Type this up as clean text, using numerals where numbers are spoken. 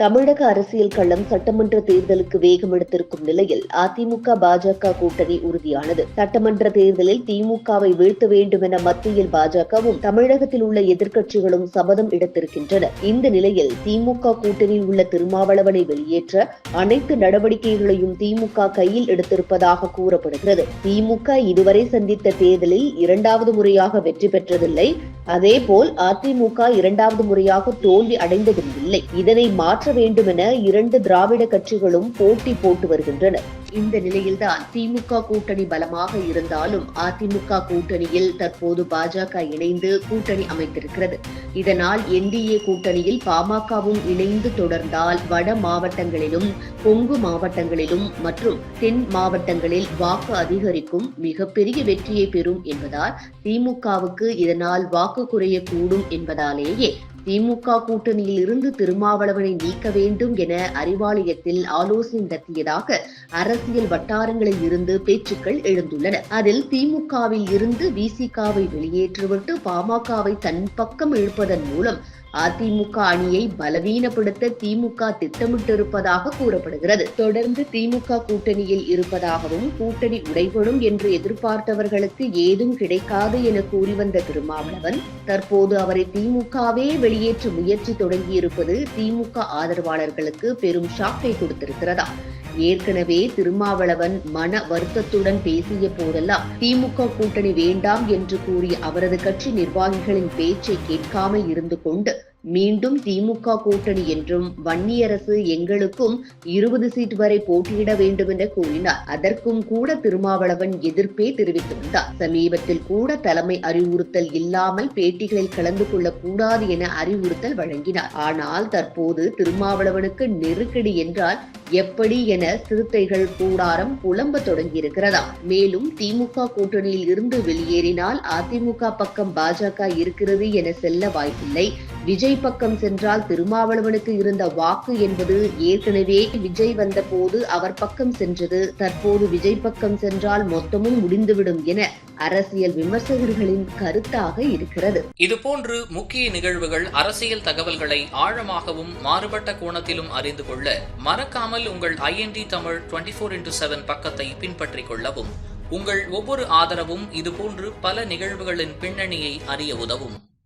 தமிழக அரசியல் களம் சட்டமன்ற தேர்தலுக்கு வேகம் எடுத்திருக்கும் நிலையில் அதிமுக பாஜக கூட்டணி உறுதியானது. சட்டமன்ற தேர்தலில் திமுகவை வீழ்த்த வேண்டும் என மத்தியில் பாஜகவும் தமிழகத்தில் உள்ள எதிர்க்கட்சிகளும் சபதம் எடுத்திருக்கின்றன. இந்த நிலையில் திமுக கூட்டணியில் உள்ள திருமாவளவனை வெளியேற்ற அனைத்து நடவடிக்கைகளையும் திமுக கையில் எடுத்திருப்பதாக கூறப்படுகிறது. திமுக இதுவரை சந்தித்த தேர்தலில் இரண்டாவது முறையாக வெற்றி பெற்றதில்லை. அதேபோல் அதிமுக இரண்டாவது முறையாக தோல்வி அடைந்ததும் இல்லை. இதனை மாற்ற வேண்டும் என இரண்டு திராவிட கட்சிகளும் போட்டி போட்டு வருகின்றன. இந்த நிலையில்தான் திமுக கூட்டணி பலமாக இருந்தாலும் அதிமுக கூட்டணியில் தற்போது பாஜக இணைந்து கூட்டணி அமைத்திருக்கிறது. இதனால் என்டிஏ கூட்டணியில் பாமகவும் இணைந்து தொடர்ந்தால் வட மாவட்டங்களிலும் கொங்கு மாவட்டங்களிலும் மற்றும் தென் மாவட்டங்களில் வாக்கு அதிகரிக்கும் மிகப்பெரிய வெற்றியை பெறும் என்பதால் திமுகவுக்கு இதனால் வாக்கு குறையக்கூடும் என்பதாலேயே திமுக கூட்டணியில் இருந்து திருமாவளவனை நீக்க வேண்டும் என அறிவாலயத்தில் ஆலோசனை நடத்தியதாக அரசியல் வட்டாரங்களில் இருந்து பேச்சுக்கள் எழுந்துள்ளன. அதில் திமுகவில் இருந்து விசிகாவை வெளியேற்றிவிட்டு பாமகவை தன் பக்கம் இழுப்பதன் மூலம் அதிமுக அணியை பலவீனப்படுத்த திமுக திட்டமிட்டிருப்பதாக கூறப்படுகிறது. தொடர்ந்து திமுக கூட்டணியில் இருப்பதாகவும் கூட்டணி உடைபடும் என்று எதிர்பார்த்தவர்களுக்கு ஏதும் கிடைக்காது என கூறி வந்த திருமாவளவன் தற்போது அவரை திமுகவே வெளியேற்ற முயற்சி தொடங்கியிருப்பது திமுக ஆதரவாளர்களுக்கு பெரும் ஷாக்கை கொடுத்திருக்கிறதா? ஏற்கனவே திருமாவளவன் மன வருத்தத்துடன் பேசிய போதெல்லாம் திமுக கூட்டணி வேண்டாம் என்று கூறிய அவரது கட்சி நிர்வாகிகளின் பேச்சை கேட்காமல் இருந்து கொண்டு மீண்டும் திமுக கூட்டணி என்றும் வன்னியரசு எங்களுக்கும் 20 சீட் வரை போட்டியிட வேண்டும் என கூறினார். அதற்கும் கூட திருமாவளவன் எதிர்ப்பே தெரிவித்து வந்தார். சமீபத்தில் கூட தலைமை அறிவுறுத்தல் இல்லாமல் பேட்டிகளில் கலந்து கொள்ளக்கூடாது என அறிவுறுத்தல் வழங்கினார். ஆனால் தற்போது திருமாவளவனுக்கு நெருக்கடி என்றால் எப்படி என சிறுத்தைகள் கூடாரம் புலம்ப தொடங்கியிருக்கிறதா? மேலும் திமுக கூட்டணியில் இருந்து வெளியேறினால் அதிமுக பக்கம் பாஜக இருக்கிறது என செல்ல வாய்ப்பில்லை. விஜய் பக்கம் சென்றால் திருமாவளவனுக்கு இருந்த வாக்கு என்பது ஏற்கனவே விஜய் வந்த போது அவர் பக்கம் சென்றது. தற்போது விஜய் பக்கம் சென்றால் மொத்தமும் முடிந்துவிடும் என அரசியல் விமர்சகர்களின் கருத்தாக இருக்கிறது. இதுபோன்று முக்கிய நிகழ்வுகள், அரசியல் தகவல்களை ஆழமாகவும் மாறுபட்ட கோணத்திலும் அறிந்து கொள்ள மறக்காமல் உங்கள் IND தமிழ் 24/7 பக்கத்தை பின்பற்றிக் கொள்ளவும். உங்கள் ஒவ்வொரு ஆதரவும் இதுபோன்று பல நிகழ்வுகளின் பின்னணியை அறிய உதவும்.